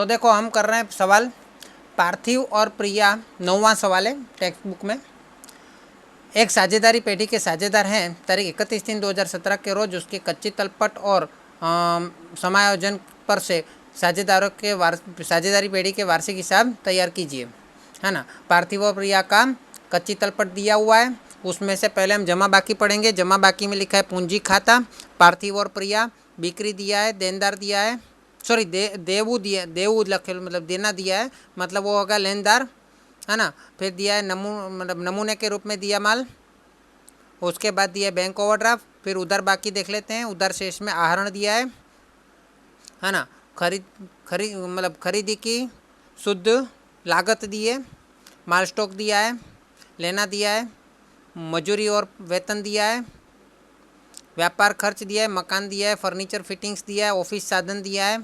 तो देखो हम कर रहे हैं सवाल पार्थिव और प्रिया, 9वां सवाल है टेक्स्ट बुक में। एक साझेदारी पेटी के साझेदार हैं। तारीख 31/3/2017 के रोज उसकी कच्ची तलपट और समायोजन पर से साझेदारों के साझेदारी पेटी के वार्षिक हिसाब तैयार कीजिए, है ना। पार्थिव और प्रिया का कच्ची तलपट दिया हुआ है, उसमें से पहले हम जमा बाकी पढ़ेंगे। जमा बाकी में लिखा है पूंजी खाता, पार्थिव और प्रिया, बिक्री दिया है, देनदार दिया है, सॉरी देवू दिया, देवू लखे मतलब देना दिया है, मतलब वो होगा लेनदार, है ना। फिर दिया है मतलब नमूने के रूप में दिया माल। उसके बाद दिया है बैंक ओवरड्राफ्ट। फिर उधर बाकी देख लेते हैं। उधर शेष में आहरण दिया है ना। मतलब खरीदी की शुद्ध लागत दी है, माल स्टॉक दिया है, लेना दिया है, मजूरी और वेतन दिया है, व्यापार खर्च दिया है, मकान दिया है, फर्नीचर फिटिंग्स दिया है, ऑफिस साधन दिया है,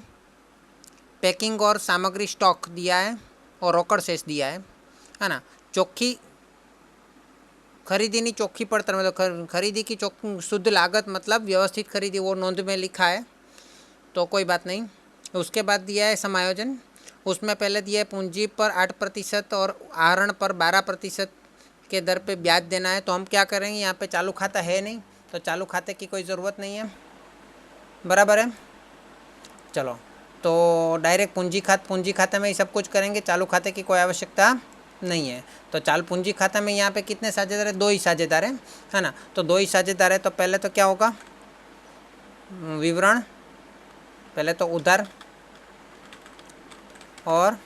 पैकिंग और सामग्री स्टॉक दिया है, और रोकड़ शेष दिया है ना। ચોખ્ખી खरीदी चोख्खी पड़तर मतलब खरीदी की शुद्ध लागत मतलब व्यवस्थित खरीदी, वो नोंद में लिखा है तो कोई बात नहीं। उसके बाद दिया है समायोजन। उसमें पहले दिया है पूंजी पर 8% और आहरण पर 12% के दर पे ब्याज देना है। तो हम क्या करेंगे, यहाँ पे चालू खाता है नहीं तो चालू खाते की कोई ज़रूरत नहीं है, बराबर है। चलो तो डायरेक्ट पूंजी खाते में ही सब कुछ करेंगे, चालू खाते की कोई आवश्यकता नहीं है। तो चालू पूंजी खाता में यहाँ पे कितने साझेदार है, 2 ही साझेदार है ना। तो 2 ही साझेदार है तो पहले तो क्या होगा, विवरण, पहले तो उधार और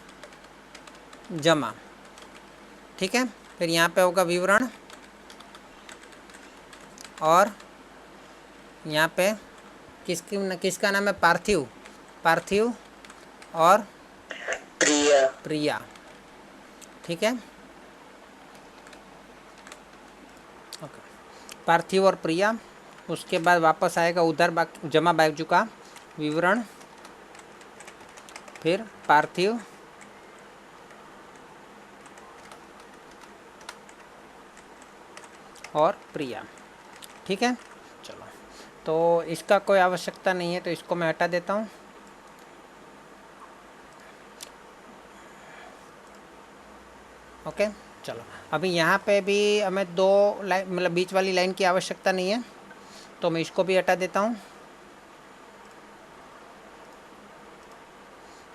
जमा, ठीक है। फिर यहाँ पे होगा विवरण और यहाँ पे किसका नाम है, पार्थिव और प्रिया, ठीक है। ओके, पार्थिव और प्रिया। उसके बाद वापस आएगा उधर जमा बाजू का विवरण, फिर पार्थिव और प्रिया, ठीक है। चलो तो इसका कोई आवश्यकता नहीं है तो इसको मैं हटा देता हूँ। ओके चलो, अभी यहाँ पे भी हमें 2 लाइन मतलब बीच वाली लाइन की आवश्यकता नहीं है तो मैं इसको भी हटा देता हूँ।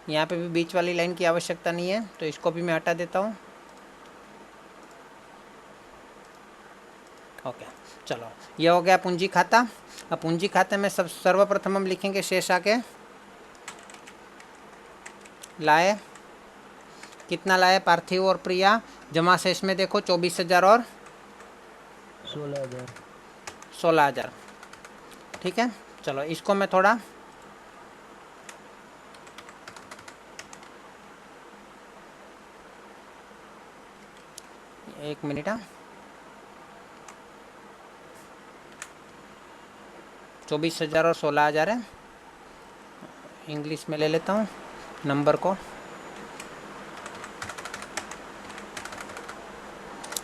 यहाँ पे भी बीच वाली लाइन की आवश्यकता नहीं है तो इसको भी मैं हटा देता हूँ। ओके चलो, ये हो गया पूंजी खाता। अब पूंजी खाते में सर्वप्रथम हम लिखेंगे शेष आके लाए, कितना लाए पार्थिव और प्रिया। जमा शेष में देखो 24,000 और 16,000, ठीक है। चलो इसको मैं थोड़ा एक मिनट 24,000 और 16,000 है। इंग्लिश में ले लेता हूँ नंबर को,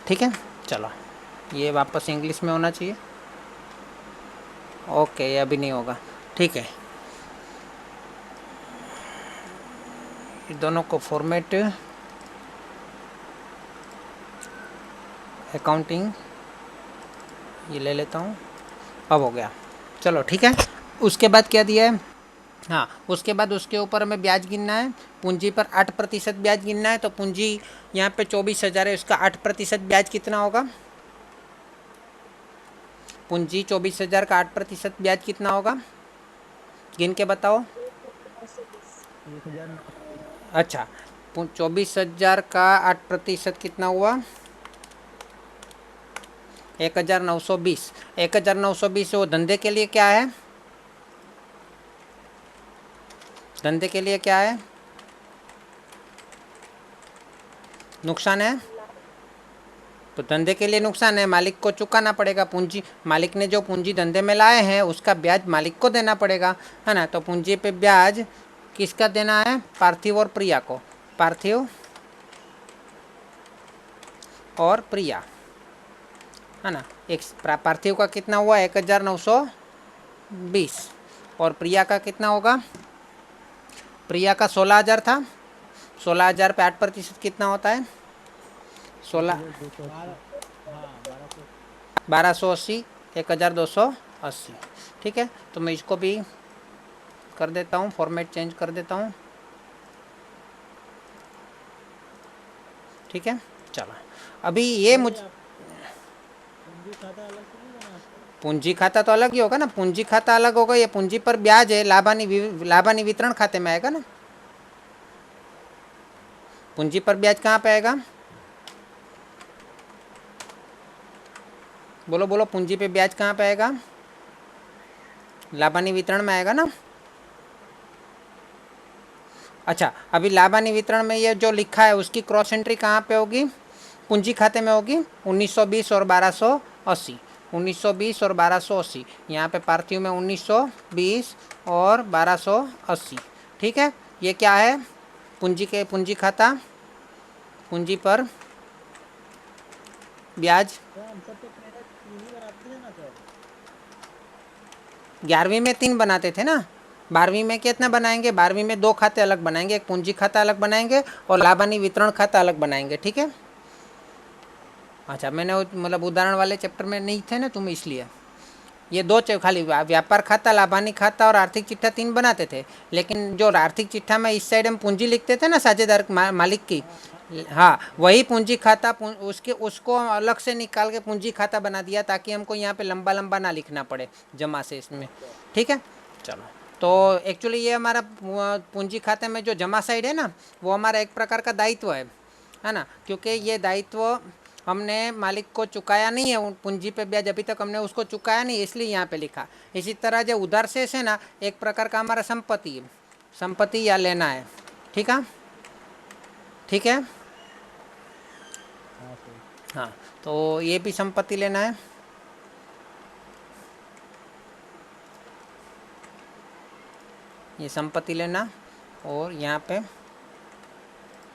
ठीक है। चलो ये वापस इंग्लिश में होना चाहिए। ओके ये अभी नहीं होगा, ठीक है। दोनों को फॉर्मेट अकाउंटिंग ये ले लेता हूँ, अब हो गया। चलो ठीक है। उसके बाद क्या दिया है, हाँ उसके बाद उसके ऊपर हमें ब्याज गिनना है। पूंजी पर 8% ब्याज गिनना है। तो पूंजी यहाँ पे 24,000 है, उसका 8% ब्याज कितना होगा, पूंजी 24,000 का 8% ब्याज कितना होगा, गिन के बताओ। 1,920। अच्छा 24,000 का 8% कितना हुआ, 1,920। 1,920 वो धंधे के लिए क्या है, धंधे के लिए क्या है, नुकसान है। तो धंधे के लिए नुकसान है, मालिक को चुकाना पड़ेगा। पूंजी मालिक ने जो पूंजी धंधे में लाए हैं उसका ब्याज मालिक को देना पड़ेगा, है ना। तो पूंजी पे ब्याज किसका देना है, पार्थिव और प्रिया को, पार्थिव और प्रिया, है ना। एक पार्थिव का कितना हुआ 1,920 और प्रिया का कितना होगा, प्रिया का 16,000 था, 16,000 पे 8% कितना होता है? 16 1280, 1,280। ठीक है, तो मैं इसको भी कर देता हूँ, फॉर्मेट चेंज कर देता हूँ। ठीक है, चलो अभी ये पूंजी खाता तो अलग ही होगा ना, पूंजी खाता अलग होगा, ये पूंजी पर ब्याज है, लाभानी वितरण खाते में आएगा ना। पूंजी पर ब्याज कहाँ पे आएगा? बोलो बोलो, पूंजी पे ब्याज कहाँ पे आएगा? लाभानी वितरण में आएगा ना। अच्छा, अभी लाभानी वितरण में ये जो लिखा है उसकी क्रॉस एंट्री कहाँ पे होगी? पूंजी खाते में होगी। 1920 और 1280, 1920 और 1280, यहाँ पे पार्थिव में 1920 और 1280। ठीक है, ये क्या है? पूंजी खाता, पूंजी पर ब्याज। 11वीं में 3 बनाते थे ना, 12वीं में कितना बनाएंगे? 12वीं में 2 खाते अलग बनाएंगे, एक पूंजी खाता अलग बनाएंगे और लाभानी वितरण खाता अलग बनाएंगे। ठीक है, अच्छा मैंने मतलब उदाहरण वाले चैप्टर में नहीं थे ना तुम, इसलिए ये 2 खाली व्यापार खाता, लाभानी खाता और आर्थिक चिट्ठा 3 बनाते थे। लेकिन जो आर्थिक चिट्ठा में इस साइड हम पूंजी लिखते थे ना साझेदार मालिक की, हाँ वही पूंजी खाता उसके उसको अलग से निकाल के पूंजी खाता बना दिया, ताकि हमको यहाँ पे लंबा लंबा ना लिखना पड़े जमा से इसमें। ठीक है, चलो तो एक्चुअली ये हमारा पूंजी खाते में जो जमा साइड है ना, वो हमारा एक प्रकार का दायित्व है ना, क्योंकि ये दायित्व हमने मालिक को चुकाया नहीं है, पूंजी पे ब्याज अभी तक हमने उसको चुकाया नहीं, इसलिए यहाँ पे लिखा। इसी तरह जो उधार शेष है ना, एक प्रकार का हमारा संपत्ति या लेना है। ठीक है, ठीक है, हाँ तो ये भी संपत्ति लेना है। ये संपत्ति लेना और यहाँ पे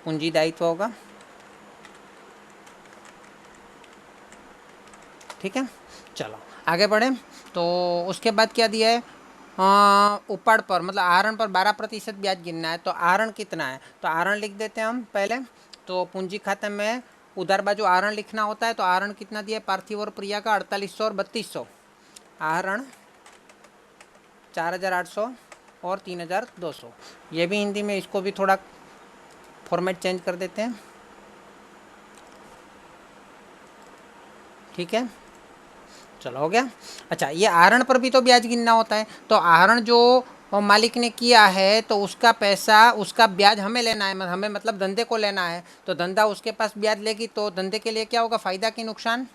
पूंजी दायित्व होगा। ठीक है, चलो आगे बढ़े। तो उसके बाद क्या दिया है? ऊपर पर मतलब आहरण पर 12% ब्याज गिनना है। तो आहरण कितना है? तो आहरण लिख देते हैं हम पहले। तो पूंजी खाते में उधार बाजू आहरण लिखना होता है। तो आहरण कितना दिया है पार्थिव और प्रिया का? 4800 और 3200। आहरण 4800 और 3200। ये भी हिंदी में, इसको भी थोड़ा फॉर्मेट चेंज कर देते हैं। ठीक है, चलो हो गया। अच्छा, ये आहरण पर भी तो ब्याज गिनना होता है। तो आहरण जो मालिक ने किया है तो उसका पैसा, उसका ब्याज हमें लेना है, हमें मतलब धंधे को लेना है। तो धंधा उसके पास ब्याज लेगी, तो धंधे के लिए क्या होगा? फायदा कि नुकसान?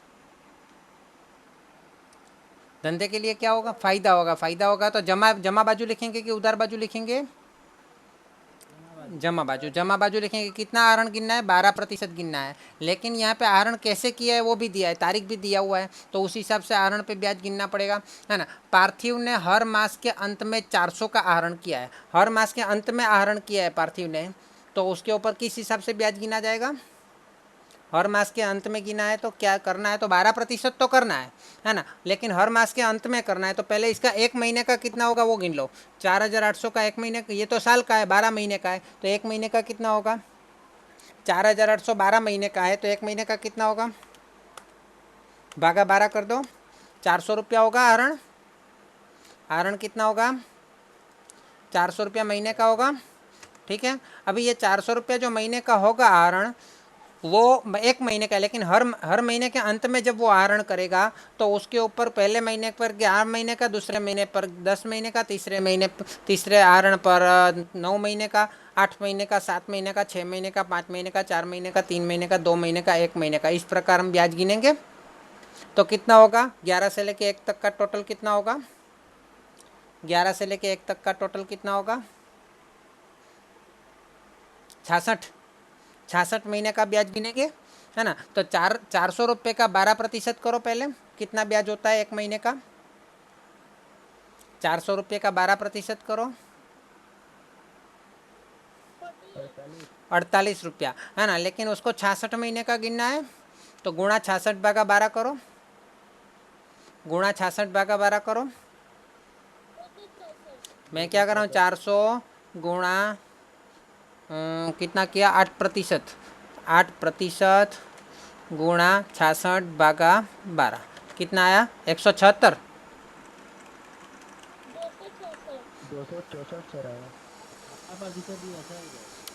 धंधे के लिए क्या होगा? फायदा होगा। फायदा होगा तो जमा बाजू लिखेंगे कि उधार बाजू लिखेंगे? जमा बाजू लिखेंगे। कितना आहरण गिनना है? 12% गिनना है। लेकिन यहाँ पे आहरण कैसे किया है वो भी दिया है, तारीख भी दिया हुआ है, तो उस हिसाब से आहरण पे ब्याज गिनना पड़ेगा, है ना। पार्थिव ने हर मास के अंत में 400 का आहरण किया है। हर मास के अंत में आहरण किया है पार्थिव ने, तो उसके ऊपर किस हिसाब से ब्याज गिना जाएगा? हर मास के अंत में गिना है तो क्या करना है? तो 12% तो करना है ना। लेकिन हर मास के अंत में करना है, तो पहले इसका 1 महीने का कितना होगा वो गिन लो। 4800 का 1 महीने का, ये तो साल का है, 12 महीने का है, तो 1 महीने का कितना होगा? 4800 12 महीने का है, तो 1 महीने का कितना होगा? भागा 12 कर दो, 400 रुपया होगा आहरण। आहरण कितना होगा? 400 रुपया महीने का होगा। ठीक है, अभी ये 400 रुपया जो महीने का होगा आहरण, वो 1 महीने का है। लेकिन हर महीने के अंत में जब वो आहरण करेगा, तो उसके ऊपर पहले महीने पर 11 महीने का, दूसरे महीने पर 10 महीने का, तीसरे आहरण पर 9 महीने का, 8 महीने का, 7 महीने का, 6 महीने का, 5 महीने का, 4 महीने का, 3 महीने का, 2 महीने का, 1 महीने का, इस प्रकार हम ब्याज गिनेंगे। तो कितना होगा? 11 से लेके 1 तक का टोटल कितना होगा? 11 से लेके 1 तक का टोटल कितना होगा? 66 महीने का ब्याज गिनेंगे, है ना। तो 400 रुपये का 12% करो पहले, कितना ब्याज होता है 1 महीने का? 400 रुपये का 12% करो, 48 रुपया, है ना। लेकिन उसको 66 महीने का गिनना है, तो गुणा 66/12 करो, गुणा 66/12 करो। मैं क्या कर रहा हूँ? 400 गुणा कितना किया 8%, 8% गुणा 66 भागा 12 कितना आया 176। 264 सर आया।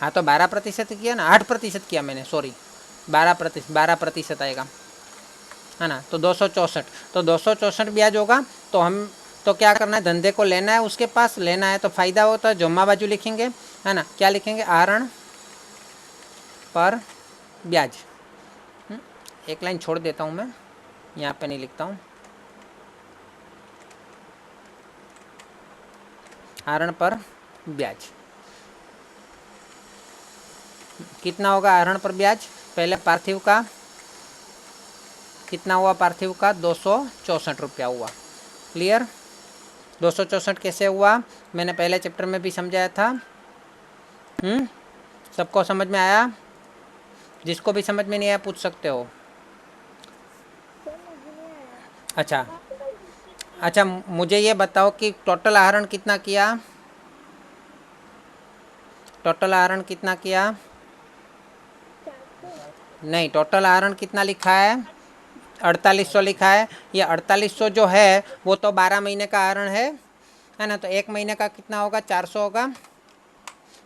हाँ तो 12% किया ना, 8% किया मैंने, सॉरी 12% आएगा, है ना। तो 264, तो 264 ब्याज होगा। तो हम तो क्या करना है, धंधे को लेना है, उसके पास लेना है तो फ़ायदा होता है, जमा बाजू लिखेंगे, है ना। क्या लिखेंगे, आहरण पर ब्याज। एक लाइन छोड़ देता हूँ मैं, यहाँ पे नहीं लिखता हूँ, आहरण पर ब्याज कितना होगा। आहरण पर ब्याज पहले पार्थिव का कितना हुआ, पार्थिव का 264 रुपया हुआ। क्लियर। 264 कैसे हुआ, मैंने पहले चैप्टर में भी समझाया था। सबको समझ में आया, जिसको भी समझ में नहीं आया पूछ सकते हो। अच्छा अच्छा, मुझे ये बताओ कि टोटल आहरण कितना किया, टोटल आहरण कितना किया, नहीं टोटल आहरण कितना लिखा है, 4800 लिखा है। ये 4800 जो है वो तो 12 महीने का आहरण है ना। तो एक महीने का कितना होगा, 400 होगा,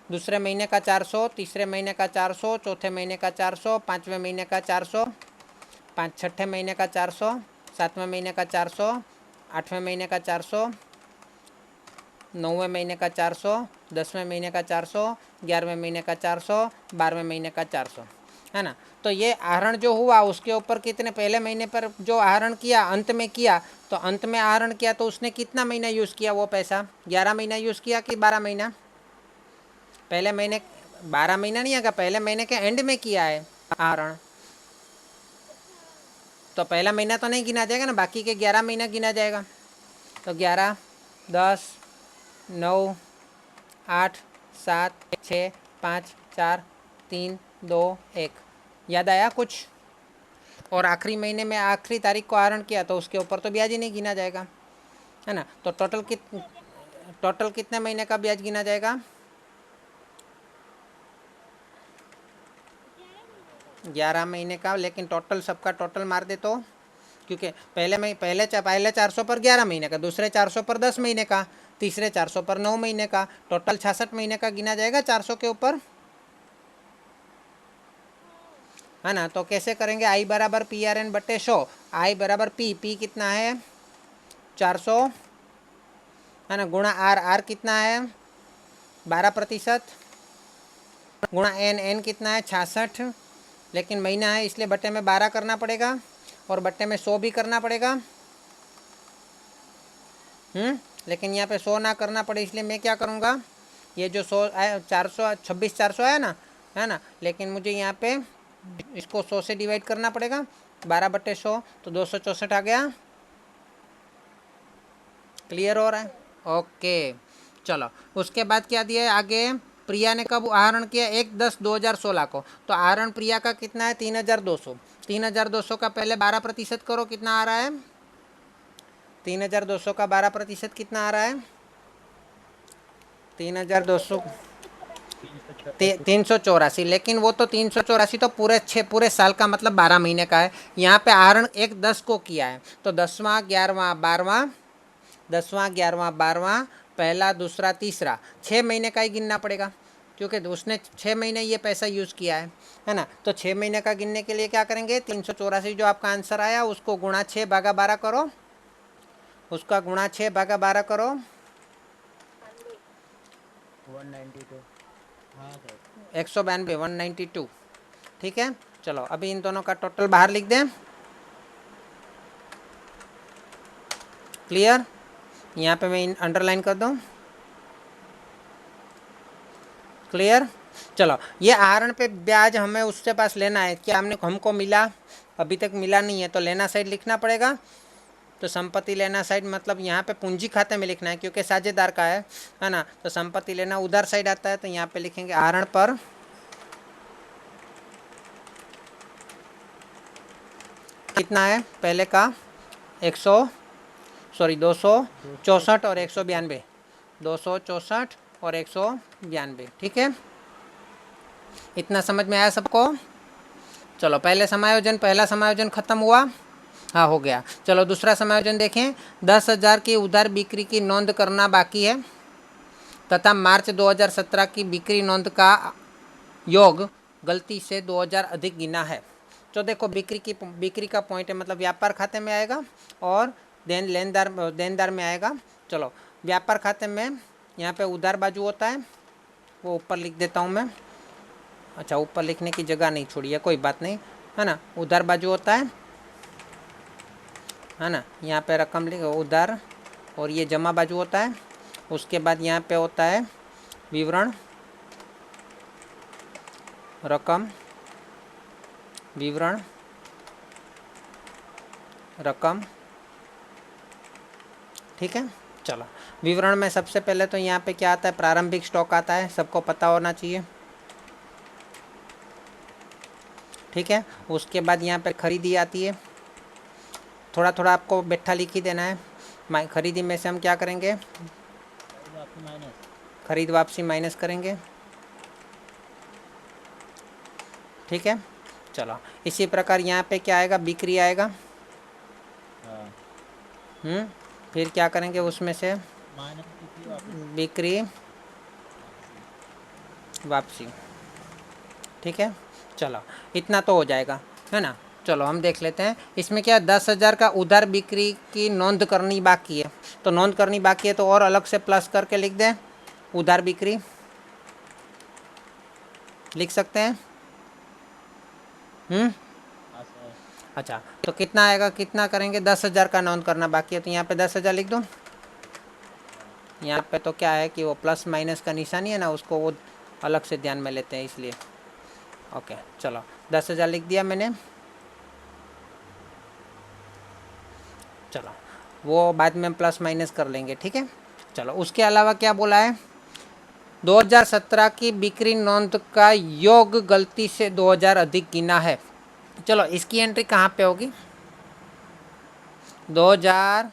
दूसरे महीने का 400, तीसरे महीने का 400, चौथे महीने का 400, पाँचवें महीने का 400, छठे महीने का 400, सातवें महीने का 400, आठवें महीने का 400, नौवें महीने का 400, 10वें महीने का 400, 11वें महीने का 400, 12वें महीने का 400, है ना। तो ये आहरण जो हुआ उसके ऊपर कितने, पहले महीने पर जो आहरण किया अंत में किया, तो अंत में आहरण किया तो उसने कितना महीना यूज़ किया वो पैसा, 11 महीना यूज़ किया कि 12 महीना। पहले महीने 12 महीना नहीं आएगा, पहले महीने के एंड में किया है आहरण, तो पहला महीना तो नहीं गिना जाएगा ना, बाकी के 11 महीना गिना जाएगा। तो 11, 10, 9, 8, 7, 6, 5, 4, 3, 2, 1। याद आया कुछ। और आखिरी महीने में आखिरी तारीख को आहरण किया तो उसके ऊपर तो ब्याज ही नहीं गिना जाएगा, है ना। तो टोटल कितने महीने का ब्याज गिना जाएगा, 11 महीने का। लेकिन टोटल सबका टोटल मार दे तो, क्योंकि पहले 400 पर 11 महीने का, दूसरे 400 पर 10 महीने का, तीसरे 400 पर 9 महीने का, टोटल 66 महीने का गिना जाएगा 400 के ऊपर, है ना। तो कैसे करेंगे, आई बराबर पी आर एन बटे 100, आई बराबर पी कितना है 400, है ना, गुणा आर कितना है 12%, गुणा एन कितना है 66, लेकिन महीना है इसलिए बटे में 12 करना पड़ेगा और बटे में 100 भी करना पड़ेगा। लेकिन यहाँ पे 100 ना करना पड़े इसलिए मैं क्या करूँगा, ये जो 100 आया 400 26,400 आया ना, है ना, लेकिन मुझे यहाँ पे इसको 100 से डिवाइड करना पड़ेगा, 12/100 तो 264 आ गया। क्लियर हो रहा है, ओके। चलो उसके बाद क्या दिया है आगे, प्रिया ने कब आहरण किया, 1/10/2016 को, तो आहरण प्रिया का कितना है 3,200, 3,200 का पहले 12% करो, कितना आ रहा है 3,200 का 12% कितना आ रहा है 3,200, 384। लेकिन वो तो 384 तो पूरे साल का मतलब 12 महीने का है। यहाँ पे आहरण 1/10 को किया है, तो 10वां 11वां 12वां, 10वां 11वां 12वां, पहला दूसरा तीसरा 6 महीने का ही गिनना पड़ेगा, क्योंकि उसने 6 महीने ये पैसा यूज़ किया है ना। तो 6 महीने का गिनने के लिए क्या करेंगे, 384 जो आपका आंसर आया उसको गुणा 6/12 करो, उसका गुणा 6/12 करो, 192। हाँ सर। 192, 192, ठीक है। चलो अभी इन दोनों का टोटल बाहर लिख दें। क्लियर, यहाँ पे मैं अंडरलाइन कर दूँ। क्लियर। चलो ये आहरण पे ब्याज हमें उसके पास लेना है, क्या हमको मिला, अभी तक मिला नहीं है, तो लेना साइड लिखना पड़ेगा। तो संपत्ति लेना साइड मतलब यहाँ पे पूंजी खाते में लिखना है क्योंकि साझेदार का है ना। तो संपत्ति लेना उधार साइड आता है, तो यहाँ पे लिखेंगे आहरण पर कितना है, पहले का 264 और 192, 264 और 192, ठीक है। इतना समझ में आया सबको? चलो पहला समायोजन खत्म हुआ। हाँ हो गया। चलो दूसरा समायोजन देखें। 10,000 की उधार बिक्री की नोंद करना बाकी है तथा मार्च 2017 की बिक्री नोंद का योग गलती से 2000 अधिक गिना है। तो देखो बिक्री का पॉइंट है, मतलब व्यापार खाते में आएगा और देनदार में आएगा। चलो व्यापार खाते में यहाँ पे उधार बाजू होता है, वो ऊपर लिख देता हूँ मैं। अच्छा ऊपर लिखने की जगह नहीं छोड़ी है, कोई बात नहीं, है ना। उधार बाजू होता है ना, यहाँ पे रकम लिख उधार, और ये जमा बाजू होता है। उसके बाद यहाँ पे होता है विवरण, रकम, विवरण, रकम, ठीक है। चलो विवरण में सबसे पहले तो यहाँ पे क्या आता है, प्रारंभिक स्टॉक आता है, सबको पता होना चाहिए, ठीक है। उसके बाद यहाँ पे खरीदी आती है, थोड़ा थोड़ा आपको बैठा लिख ही देना है। खरीदी में से हम क्या करेंगे, खरीद वापसी माइनस करेंगे, ठीक है। चलो इसी प्रकार यहाँ पे क्या आएगा, बिक्री आएगा। फिर क्या करेंगे उसमें से बिक्री वापसी, ठीक है। चलो इतना तो हो जाएगा, है ना। चलो हम देख लेते हैं इसमें क्या, 10,000 का उधार बिक्री की नोंद करनी बाकी है। तो नोंद करनी बाकी है तो और अलग से प्लस करके लिख दें, उधार बिक्री लिख सकते हैं। अच्छा तो कितना आएगा, कितना करेंगे, 10,000 का नोंद करना बाकी है, तो यहाँ पे 10,000 लिख दो। यहाँ पे तो क्या है कि वो प्लस माइनस का निशानी है ना, उसको वो अलग से ध्यान में लेते हैं इसलिए। ओके चलो 10,000 लिख दिया मैंने। चलो वो बाद में प्लस माइनस कर लेंगे, ठीक है। चलो उसके अलावा क्या बोला है, 2017 की बिक्री नोंद का योग गलती से 2000 अधिक गिना है। चलो इसकी एंट्री कहाँ पे होगी, 2000,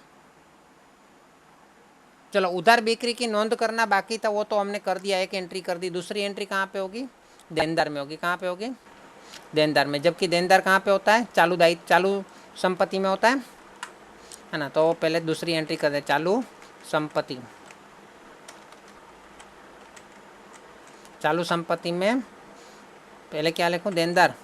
चलो उधार बिक्री की नोंद करना बाकी था वो तो हमने कर दिया, एक एंट्री कर दी। दूसरी एंट्री कहाँ पे होगी, देनदार में होगी। कहाँ पे होगी, देनदार में। जबकि देनदार कहाँ पे होता है, चालू संपत्ति में होता है ना। तो पहले दूसरी एंट्री कर दे, चालू संपत्ति। चालू संपत्ति में पहले क्या लिखूँ, देनदार।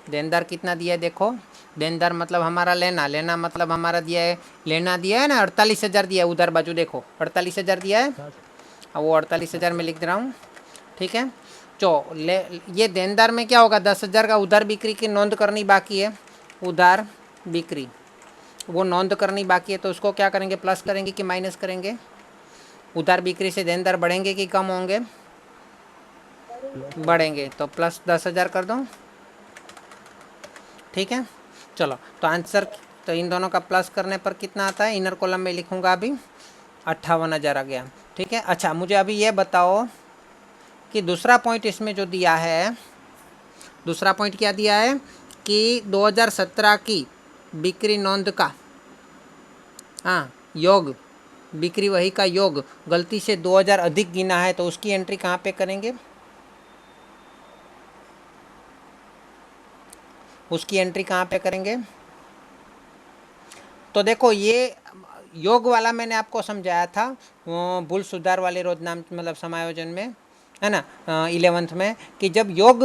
देनदार कितना दिया है देखो, देनदार मतलब हमारा लेना मतलब हमारा दिया है, लेना दिया है ना 48,000 दिया है उधर बाजू, देखो 48,000 दिया है। अब वो 48,000 में लिख रहा हूँ, ठीक है। ये देनदार में क्या होगा, 10,000 का उधार बिक्री की नोंद करनी बाकी है, उधार बिक्री वो नोंद करनी बाकी है। तो उसको क्या करेंगे, प्लस करेंगे कि माइनस करेंगे, उधार बिक्री से देनदार बढ़ेंगे कि कम होंगे, बढ़ेंगे, तो प्लस 10,000 कर दो, ठीक है। चलो तो आंसर, तो इन दोनों का प्लस करने पर कितना आता है, इनर कॉलम में लिखूंगा अभी 58,000 आ गया, ठीक है। अच्छा मुझे अभी ये बताओ कि दूसरा पॉइंट इसमें जो दिया है, दूसरा पॉइंट क्या दिया है कि 2017 की बिक्री नोंद का योग, बिक्री वही का योग गलती से 2000 अधिक गिना है, तो उसकी एंट्री कहाँ पे करेंगे, उसकी एंट्री कहाँ पे करेंगे। तो देखो ये योग वाला मैंने आपको समझाया था भूल सुधार वाले रोजनाम मतलब समायोजन में, है ना, 11th में, कि जब योग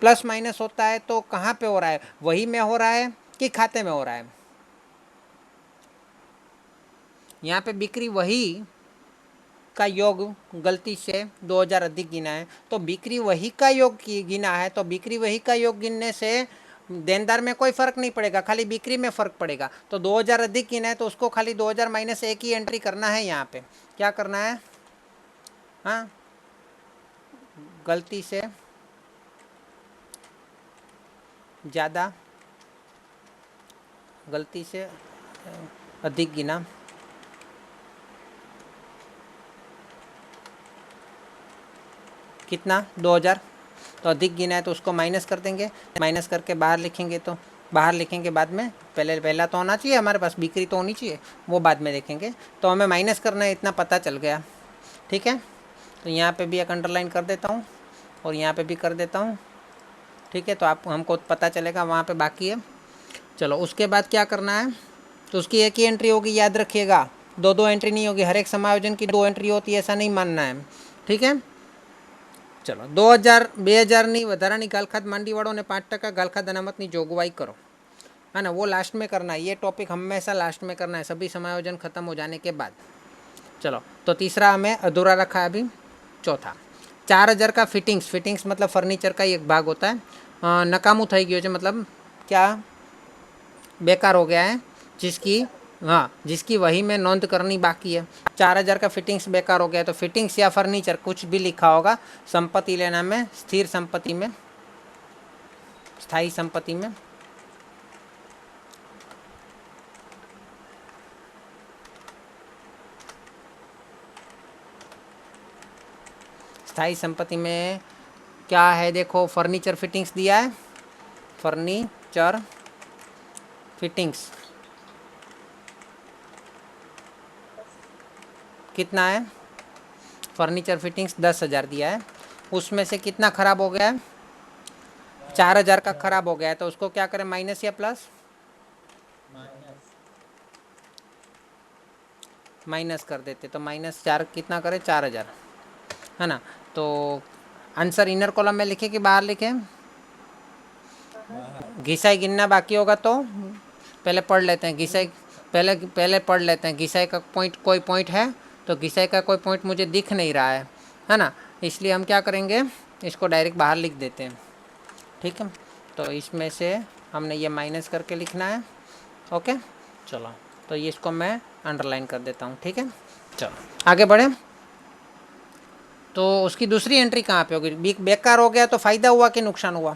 प्लस माइनस होता है तो कहाँ पे हो रहा है, वही में हो रहा है कि खाते में हो रहा है। यहाँ पे बिक्री वही का योग गलती से 2000 अधिक गिना है, तो बिक्री वही का योग गिना है, तो बिक्री वही का योग गिनने से देनदार में कोई फर्क नहीं पड़ेगा, खाली बिक्री में फर्क पड़ेगा। तो 2000 अधिक गिना है तो उसको खाली 2000 माइनस एक ही एंट्री करना है। यहाँ पे क्या करना है, हाँ गलती से ज़्यादा, गलती से अधिक गिना, कितना 2000, तो अधिक गिना है तो उसको माइनस कर देंगे, माइनस करके बाहर लिखेंगे, तो बाहर लिखेंगे बाद में, पहला तो होना चाहिए हमारे पास, बिक्री तो होनी चाहिए, वो बाद में देखेंगे। तो हमें माइनस करना है, इतना पता चल गया, ठीक है। तो यहाँ पे भी एक अंडरलाइन कर देता हूँ और यहाँ पे भी कर देता हूँ, ठीक है। तो आप हमको पता चलेगा वहाँ पे बाकी है। चलो उसके बाद क्या करना है, तो उसकी एक ही एंट्री होगी, याद रखिएगा। दो दो एंट्री नहीं होगी, हर एक समायोजन की 2 एंट्री होती है, ऐसा नहीं मानना है, ठीक है। चलो 2000 વધારાની ગાલખાદ માંડીવાળોને 5% ગાલખાદ અનામતની જોગવાઈ કરો, है ना। वो लास्ट में करना है, ये टॉपिक हमेशा लास्ट में करना है, सभी समायोजन खत्म हो जाने के बाद। चलो तो तीसरा हमें अधूरा रखा है अभी। चौथा 4000 का फिटिंग्स मतलब फर्नीचर का ही एक भाग होता है। नकामू થઈ ગયો છે मतलब क्या बेकार हो गया है, जिसकी हाँ जिसकी वही में नोंद करनी बाकी है। 4000 का फिटिंग्स बेकार हो गया है, तो फिटिंग्स या फर्नीचर कुछ भी लिखा होगा, संपत्ति लेना में स्थिर संपत्ति में, स्थायी संपत्ति में। स्थायी संपत्ति में क्या है, देखो फर्नीचर फिटिंग्स दिया है, फर्नीचर फिटिंग्स कितना है, फर्नीचर फिटिंग्स 10,000 दिया है, उसमें से कितना खराब हो गया है, 4000 का खराब हो गया है। तो उसको क्या करें, माइनस या प्लस, माइनस माइनस कर देते। तो -4 कितना करें, 4000, है ना। तो आंसर इनर कॉलम में लिखे कि बाहर लिखे, बाहर घिसाई गिनना बाकी होगा तो पहले पढ़ लेते हैं। घिसाई पहले पहले पढ़ लेते हैं, घिसाई का पॉइंट कोई पॉइंट है, तो घिसाई का कोई पॉइंट मुझे दिख नहीं रहा है ना। इसलिए हम क्या करेंगे, इसको डायरेक्ट बाहर लिख देते हैं, ठीक है। तो इसमें से हमने ये माइनस करके लिखना है, ओके। चलो तो ये इसको मैं अंडरलाइन कर देता हूँ, ठीक है। चलो आगे बढ़े। तो उसकी दूसरी एंट्री कहाँ पे होगी, बेकार हो गया तो फ़ायदा हुआ कि नुकसान हुआ,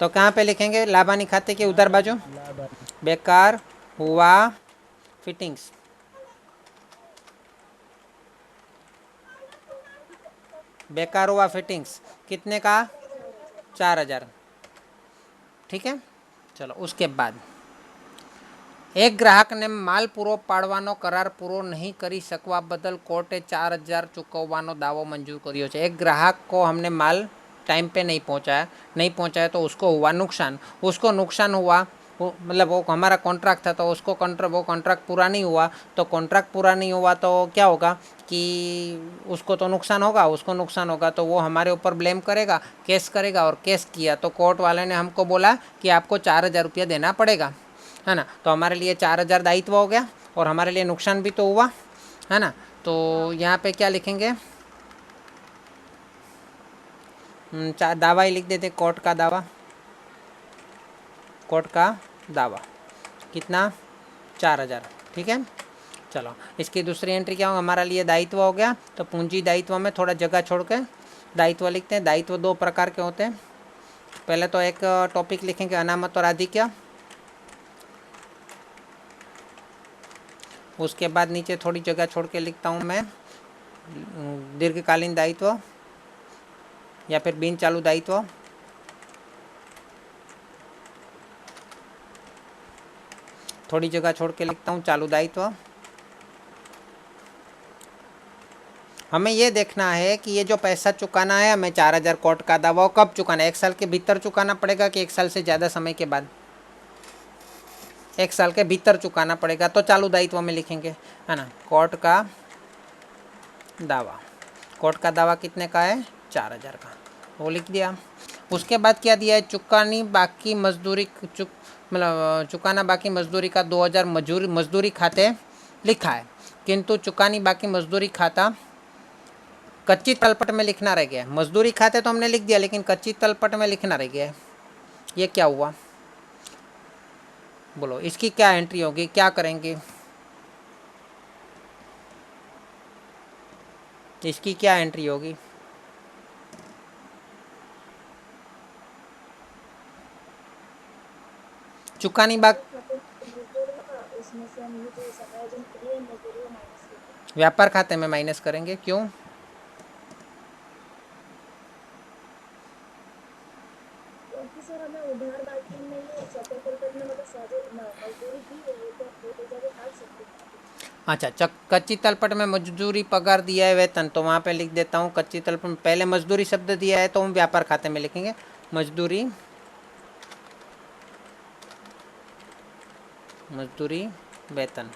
तो कहाँ पे लिखेंगे, लाभानी खाते के उधर बाजू, लाभानी बेकार हुआ फिटिंग्स, बेकार हुआ फिटिंग्स कितने का, 4000, ठीक है। चलो उसके बाद एक ગ્રાહકને માલ પૂરો પાડવાનો કરાર પૂરો નહીં કરી શકવા બદલ કોર્ટે 4000 ચૂકવવાનો દાવો મંજૂર કર્યો છે। एक ग्राहक को हमने माल टाइम पे नहीं पहुंचाया तो उसको हुआ नुकसान, मतलब वो हमारा कॉन्ट्रैक्ट था, तो उसको वो कॉन्ट्रैक्ट पूरा नहीं हुआ। तो कॉन्ट्रैक्ट पूरा नहीं हुआ तो क्या होगा कि उसको तो नुकसान होगा, तो वो हमारे ऊपर ब्लेम करेगा, केस करेगा, और केस किया तो कोर्ट वाले ने हमको बोला कि आपको 4000 रुपया देना पड़ेगा, है ना। तो हमारे लिए 4000 दायित्व हो गया और हमारे लिए नुकसान भी तो हुआ, है ना। तो यहाँ पे क्या लिखेंगे, दावा ही लिख देते, कोर्ट का दावा कितना, 4000, ठीक है। चलो इसकी दूसरी एंट्री क्या होगा, हमारा लिए दायित्व हो गया, तो पूंजी दायित्व में थोड़ा जगह छोड़ के दायित्व लिखते हैं। दायित्व 2 प्रकार के होते हैं। पहले तो एक टॉपिक लिखेंगे अनामत और आधिक्य, उसके बाद नीचे थोड़ी जगह छोड़ के लिखता हूँ मैं दीर्घकालीन दायित्व या फिर बिन चालू दायित्व, थोड़ी जगह छोड़ के लिखता हूँ चालू दायित्व। हमें ये देखना है कि ये जो पैसा चुकाना है हमें 4000 कोर्ट का दावा कब चुकाना है, 1 साल के भीतर चुकाना पड़ेगा कि 1 साल से ज़्यादा समय के बाद, 1 साल के भीतर चुकाना पड़ेगा, तो चालू दायित्व में लिखेंगे, है ना। कोर्ट का दावा कितने का है, 4000 का, वो लिख दिया। उसके बाद क्या दिया है, चुकाना बाकी मजदूरी का 2000 मजदूरी खाते लिखा है, किंतु चुकानी बाकी मजदूरी खाता कच्ची तलपट में लिखना रह गया है। मजदूरी खाते तो हमने लिख दिया, लेकिन कच्ची तलपट में लिखना रह गया है। ये क्या हुआ, बोलो इसकी क्या एंट्री होगी, क्या करेंगे, इसकी क्या एंट्री होगी, चुकानी बाक उसमें से हम ये जो समायोजन किए हैं मजदूरी वो माइनस करेंगे। व्यापार खाते में माइनस करेंगे, क्यों, क्योंकि सर हमें उधार बाकी में ये चक्कर में मतलब मजदूरी दी है, वो तो 2000 काट सकते हैं। अच्छा, कच्ची तलपट में मजदूरी पगार दिया है वेतन, तो वहाँ पे लिख देता हूँ कच्ची तलपट में पहले मजदूरी शब्द दिया है तो हम व्यापार खाते में लिखेंगे मजदूरी वेतन,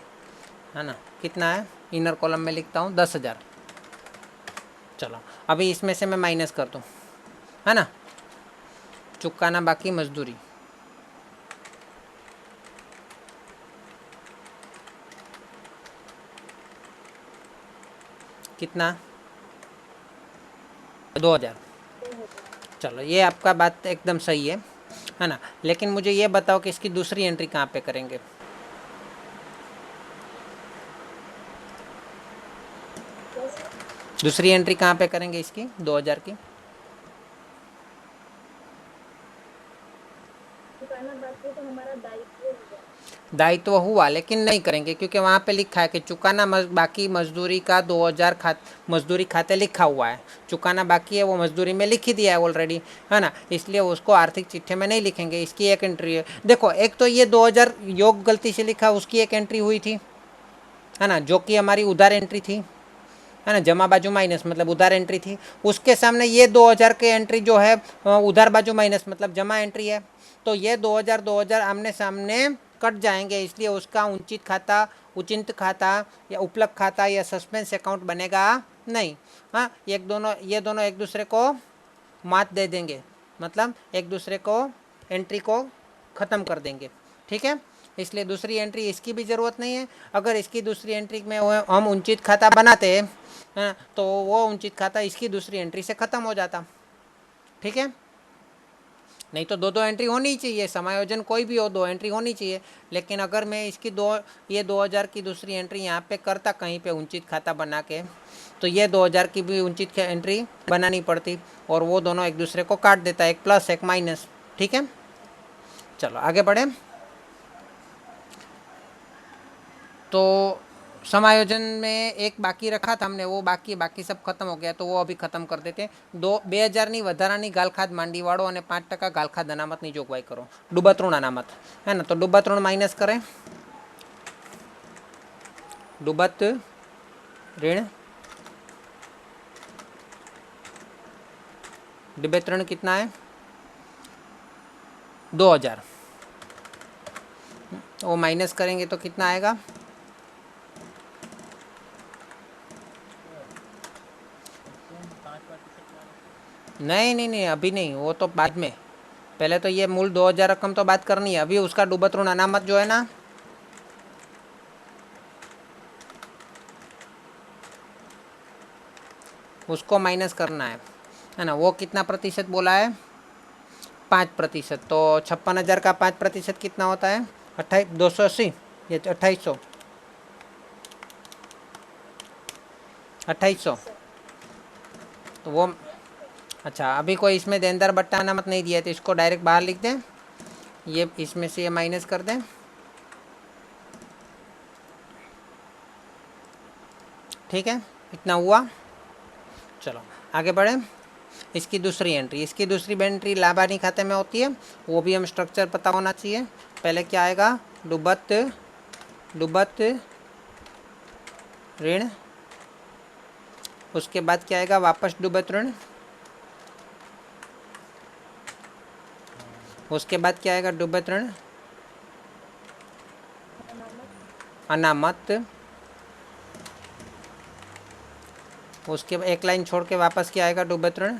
है ना। कितना है, इनर कॉलम में लिखता हूँ 10,000। चलो अभी इसमें से मैं माइनस कर दूँ, है ना। चुकाना बाकी मजदूरी, कितना, 2,000। 2,000। चलो ये आपका बात एकदम सही है ना। लेकिन मुझे ये बताओ कि इसकी दूसरी एंट्री कहाँ पे करेंगे। कैसे? दूसरी एंट्री कहाँ पे करेंगे इसकी 2,000 की। चुकाना बाकी तो हमारा दायित्व हुआ। दायित्व हुआ, लेकिन नहीं करेंगे क्योंकि वहाँ पे लिखा है कि चुकाना बाकी मजदूरी का 2,000 मजदूरी खाते लिखा हुआ है। चुकाना बाकी है वो मजदूरी में लिख ही दिया है ऑलरेडी, है ना। इसलिए उसको आर्थिक चिट्ठे में नहीं लिखेंगे, इसकी एक एंट्री है। देखो एक तो ये 2,000 योग गलती से लिखा, उसकी एक एंट्री हुई थी, है ना, जो कि हमारी उधार एंट्री थी, है ना। जमा बाजू माइनस मतलब उधार एंट्री थी। उसके सामने ये 2,000 के एंट्री जो है उधार बाजू माइनस मतलब जमा एंट्री है। तो ये 2,000 आमने सामने कट जाएंगे, इसलिए उसका उचित खाता या उपलब्ध खाता या सस्पेंस अकाउंट बनेगा नहीं। हाँ, ये दोनों एक दूसरे को मात दे देंगे, मतलब एक दूसरे को एंट्री को ख़त्म कर देंगे, ठीक है। इसलिए दूसरी एंट्री इसकी भी ज़रूरत नहीं है। अगर इसकी दूसरी एंट्री में हम उचित खाता बनाते हैं तो वो उचित खाता इसकी दूसरी एंट्री से ख़त्म हो जाता, ठीक है। नहीं तो दो एंट्री होनी चाहिए, समायोजन कोई भी हो 2 एंट्री होनी चाहिए। लेकिन अगर मैं इसकी ये 2,000 की दूसरी एंट्री यहाँ पे करता कहीं पे उचित खाता बना के, तो ये 2,000 की भी उचित एंट्री बनानी पड़ती और वो दोनों एक दूसरे को काट देता, एक प्लस एक माइनस, ठीक है। चलो आगे बढ़े। तो समायोजन में एक बाकी रखा था हमने, वो बाकी सब खत्म हो गया, तो वो अभी खत्म कर देते। 2,000 વધારાની ગાલખાદ માંડીવાળો અને 5% ગાલખાદ અનામતની જોગવાઈ કરો। ડૂબાતૃણ અનામત, है ना, तो डूबातृण माइनस करें, डूबत ऋण डिबेट ऋण कितना है 2,000, वो माइनस करेंगे तो कितना आएगा, नहीं अभी नहीं, वो तो बाद में। पहले तो ये मूल 2,000 रकम तो बात करनी है, अभी उसका डूबतृण अनामत जो है ना, उसको माइनस करना है ना। वो कितना प्रतिशत बोला है, 5%। तो 56,000 का 5% कितना होता है 280 या 2,800, 2,800। तो वो अच्छा, अभी कोई इसमें देनदार बट्टा अनामत नहीं दिया है तो इसको डायरेक्ट बाहर लिख दें, ये इसमें से ये माइनस कर दें, ठीक है। इतना हुआ। चलो आगे बढ़े। इसकी दूसरी एंट्री लाभानी खाते में होती है, वो भी हम स्ट्रक्चर पता होना चाहिए। पहले क्या आएगा, डूबत ऋण, उसके बाद क्या आएगा, वापस डूबत ऋण, उसके बाद क्या आएगा, डूबत ऋण अनामत, उसके बाद एक लाइन छोड़ के वापस क्या आएगा, डूबत ऋण,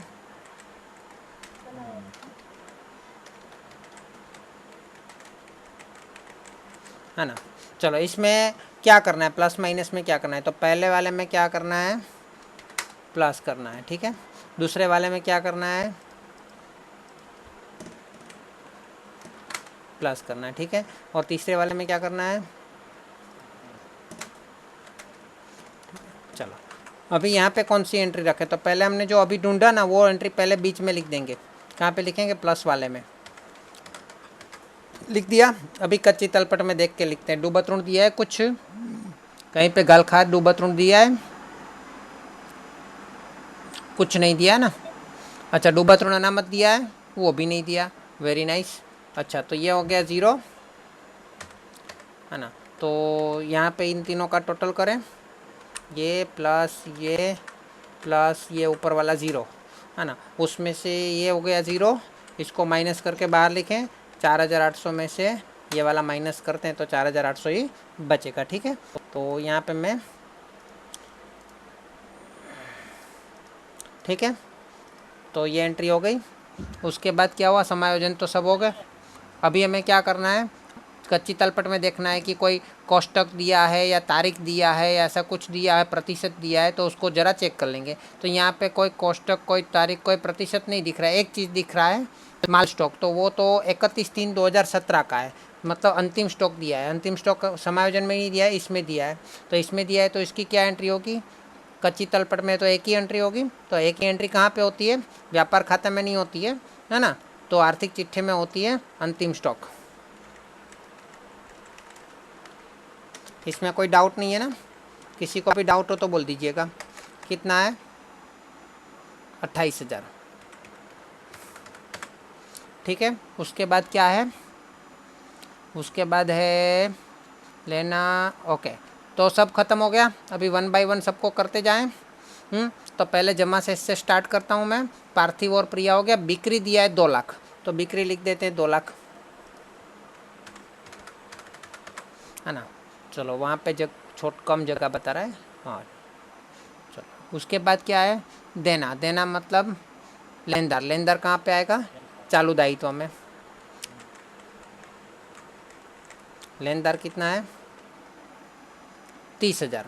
है ना। चलो इसमें क्या करना है, प्लस माइनस में क्या करना है, तो पहले वाले में क्या करना है, प्लस करना है, ठीक है। दूसरे वाले में क्या करना है, प्लस करना है, ठीक है। और तीसरे वाले में क्या करना है, चलो अभी यहाँ पे कौन सी एंट्री रखे, तो पहले हमने जो अभी ढूंढा ना वो एंट्री पहले बीच में लिख देंगे। कहाँ पे लिखेंगे, प्लस वाले में लिख दिया। अभी कच्ची तलपट में देख के लिखते हैं। डूबतृण दिया है कुछ, कहीं पे गालखाद डूबतृण दिया है, कुछ नहीं दिया ना। अच्छा, डूबतृण अनामत दिया है, वो भी नहीं दिया, वेरी नाइस। अच्छा तो ये हो गया 0, है ना। तो यहाँ पे इन तीनों का टोटल करें, ये प्लस ये ऊपर वाला ज़ीरो है ना, उसमें से ये हो गया ज़ीरो, इसको माइनस करके बाहर लिखें। 4800 में से ये वाला माइनस करते हैं तो 4800 ही बचेगा। ठीक है, तो यहाँ पे मैं, ठीक है, तो ये एंट्री हो गई। उसके बाद क्या हुआ, समायोजन तो सब हो गए। अभी हमें क्या करना है, कच्ची तलपट में देखना है कि कोई कोष्टक दिया है या तारीख दिया है या ऐसा कुछ दिया है, प्रतिशत दिया है, तो उसको ज़रा चेक कर लेंगे। तो यहाँ पे कोई कोष्टक, कोई तारीख, कोई प्रतिशत नहीं दिख रहा है। एक चीज़ दिख रहा है, माल स्टॉक, तो वो तो 31/3/2017 का है, मतलब अंतिम स्टॉक दिया है। अंतिम स्टॉक समायोजन में नहीं दिया है, इसमें दिया है। तो इसमें दिया है तो इसकी क्या एंट्री होगी, कच्ची तलपट में तो एक ही एंट्री होगी। तो एक ही एंट्री कहाँ पे होती है, व्यापार खाते में नहीं होती है ना, तो आर्थिक चिट्ठे में होती है अंतिम स्टॉक। इसमें कोई डाउट नहीं है ना, किसी को भी डाउट हो तो बोल दीजिएगा। कितना है, 28,000। ठीक है, उसके बाद क्या है, उसके बाद है लेना। ओके, तो सब खत्म हो गया। अभी 1 बाय 1 सबको करते जाएं। तो पहले जमा से स्टार्ट करता हूँ मैं। पार्थिव और प्रिया हो गया। बिक्री दिया है 2 लाख, तो बिक्री लिख देते हैं 2 लाख, है ना। चलो वहाँ पे कम जगह बता रहा है, हाँ। चलो उसके बाद क्या है, देना। देना मतलब लेनदार। लेनदार कहाँ पे आएगा, चालू दायित्व में। लेनदार कितना है, 30,000।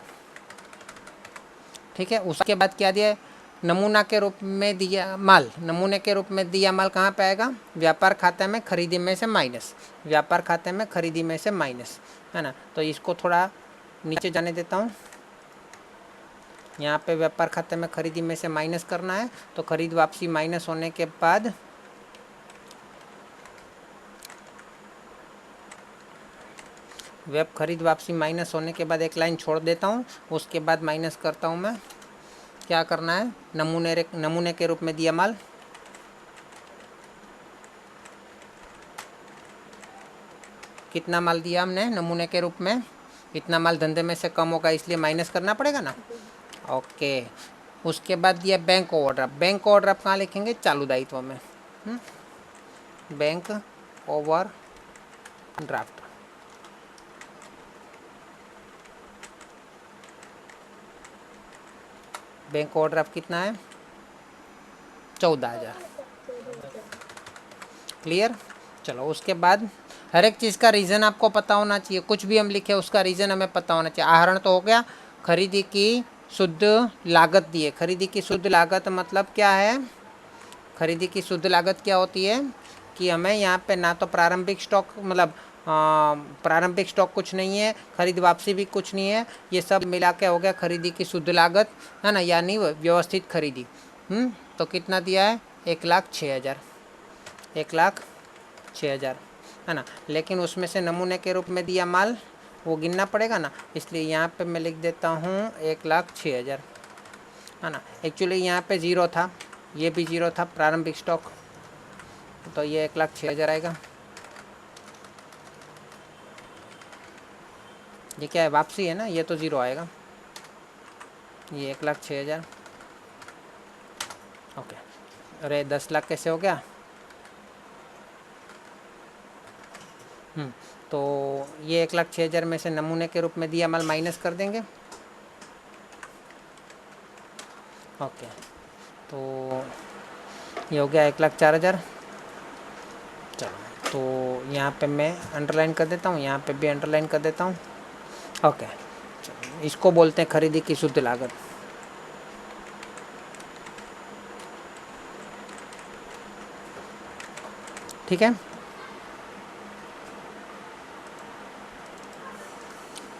ठीक है, उसके बाद क्या दिया है, नमूना के रूप में दिया माल। नमूने के रूप में दिया माल कहाँ पे आएगा, व्यापार खाते में खरीदी में से माइनस। व्यापार खाते में खरीदी में से माइनस, है ना। तो इसको थोड़ा नीचे जाने देता हूँ। यहाँ पे व्यापार खाते में खरीदी में से माइनस करना है, तो खरीद वापसी माइनस होने के बाद खरीद वापसी माइनस होने के बाद एक लाइन छोड़ देता हूँ। उसके बाद माइनस करता हूँ मैं। क्या करना है, नमूने के रूप में दिया माल। कितना माल दिया हमने नमूने के रूप में, इतना माल धंधे में से कम होगा, इसलिए माइनस करना पड़ेगा ना। ओके, उसके बाद दिया बैंक ओवरड्राफ्ट। बैंक ओवरड्राफ्ट कहाँ लिखेंगे, चालू दायित्व में। Bank overdraft. बैंक ओवरड्राफ्ट कितना है, 14,000। क्लियर। चलो उसके बाद हर एक चीज़ का रीज़न आपको पता होना चाहिए। कुछ भी हम लिखे उसका रीज़न हमें पता होना चाहिए। आहरण तो हो गया। खरीदी की शुद्ध लागत दी है। खरीदी की शुद्ध लागत मतलब क्या है, खरीदी की शुद्ध लागत क्या होती है कि हमें यहाँ पे ना तो प्रारंभिक स्टॉक, मतलब प्रारंभिक स्टॉक कुछ नहीं है, खरीद वापसी भी कुछ नहीं है, ये सब मिला के हो गया खरीदी की शुद्ध लागत, है ना, यानी व्यवस्थित खरीदी। तो कितना दिया है, 1,06,000। 1,06,000, है ना। लेकिन उसमें से नमूने के रूप में दिया माल वो गिनना पड़ेगा ना, इसलिए यहाँ पे मैं लिख देता हूँ 1,06,000, है ना। एक्चुअली यहाँ पे ज़ीरो था, ये भी ज़ीरो था प्रारंभिक स्टॉक, तो ये 1,06,000 आएगा। ये क्या है, वापसी है ना, ये तो ज़ीरो आएगा। ये 1,06,000। ओके, अरे 10 लाख कैसे हो गया। तो ये 1,06,000 में से नमूने के रूप में दिया माल माइनस कर देंगे। ओके, तो ये हो गया 1,04,000। चलो, तो यहाँ पे मैं अंडरलाइन कर देता हूँ, यहाँ पे भी अंडरलाइन कर देता हूँ। ओके, इसको बोलते हैं खरीदी की शुद्ध लागत। ठीक है,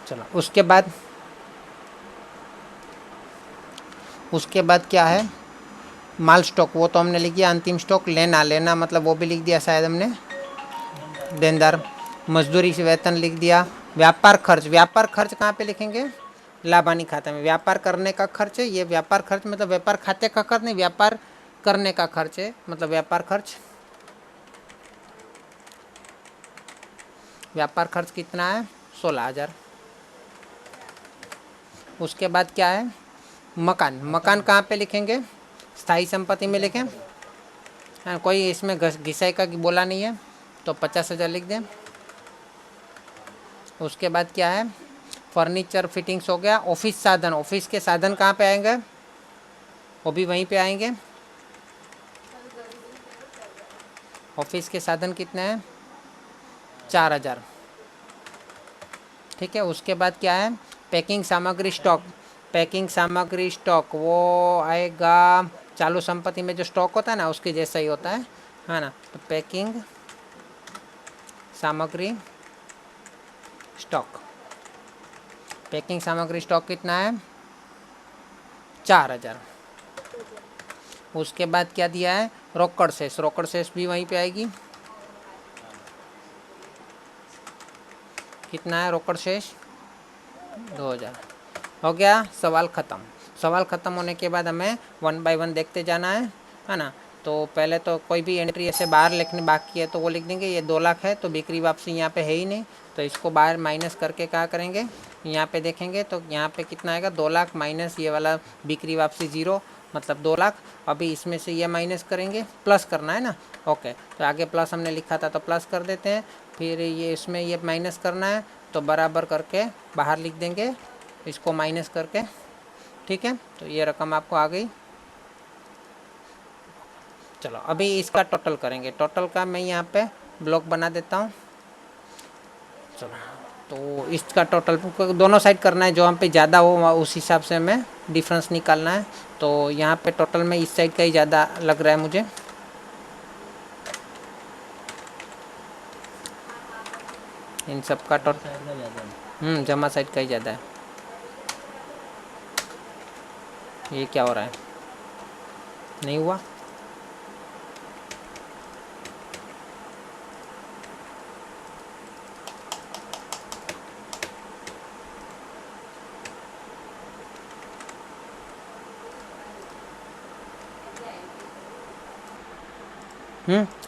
चलो उसके बाद क्या है, माल स्टॉक वो तो हमने लिख दिया। अंतिम स्टॉक लेना मतलब वो भी लिख दिया शायद हमने, देनदार। मजदूरी से वेतन लिख दिया। व्यापार खर्च कहाँ पे लिखेंगे, लाभानी खाते में। व्यापार करने का खर्च है ये, व्यापार खर्च मतलब व्यापार खाते का खर्च नहीं, व्यापार करने का खर्च है, मतलब व्यापार खर्च। व्यापार खर्च कितना है, 16,000। उसके बाद क्या है, मकान। मकान कहाँ पे लिखेंगे, स्थायी संपत्ति में लिखें। हाँ, कोई इसमें घिसाई का बोला नहीं है, तो 50,000 लिख दें। उसके बाद क्या है, फर्नीचर फिटिंग्स हो गया। ऑफिस साधन, ऑफिस के साधन कहाँ पे आएंगे, वो भी वहीं पे आएंगे। ऑफिस के साधन कितने हैं, 4,000। ठीक है। उसके बाद क्या है, पैकिंग सामग्री स्टॉक। पैकिंग सामग्री स्टॉक वो आएगा, चालू संपत्ति में जो स्टॉक होता है ना उसके जैसा ही होता है ना। तो पैकिंग सामग्री स्टॉक, पैकिंग सामग्री स्टॉक कितना है, 4,000। उसके बाद क्या दिया है, रोकड़ शेष। रोकड़ शेष भी वहीं पे आएगी। कितना है रोकड़ शेष, 2,000। हो गया, सवाल ख़त्म। सवाल ख़त्म होने के बाद हमें 1 बाय 1 देखते जाना है ना। तो पहले तो कोई भी एंट्री ऐसे बाहर लिखनी बाकी है तो वो लिख देंगे। ये 2 लाख है तो बिक्री वापसी यहाँ पे है ही नहीं, तो इसको बाहर माइनस करके क्या करेंगे, यहाँ पे देखेंगे तो यहाँ पे कितना आएगा, 2 लाख माइनस ये वाला बिक्री वापसी 0, मतलब 2 लाख। अभी इसमें से ये माइनस करेंगे, प्लस करना है ना। ओके, तो आगे प्लस हमने लिखा था तो प्लस कर देते हैं। फिर ये इसमें ये माइनस करना है तो बराबर करके बाहर लिख देंगे इसको माइनस करके। ठीक है, तो ये रकम आपको आ गई। चलो अभी इसका टोटल करेंगे। टोटल का मैं यहाँ पे ब्लॉक बना देता हूँ। चलो, तो इसका टोटल दोनों साइड करना है, जो हम पे ज़्यादा हो उस हिसाब से हमें डिफरेंस निकालना है। तो यहाँ पे टोटल में इस साइड का ही ज़्यादा लग रहा है मुझे। इन सब का टोटल जमा साइड का ही ज़्यादा है। ये क्या हो रहा है, नहीं हुआ।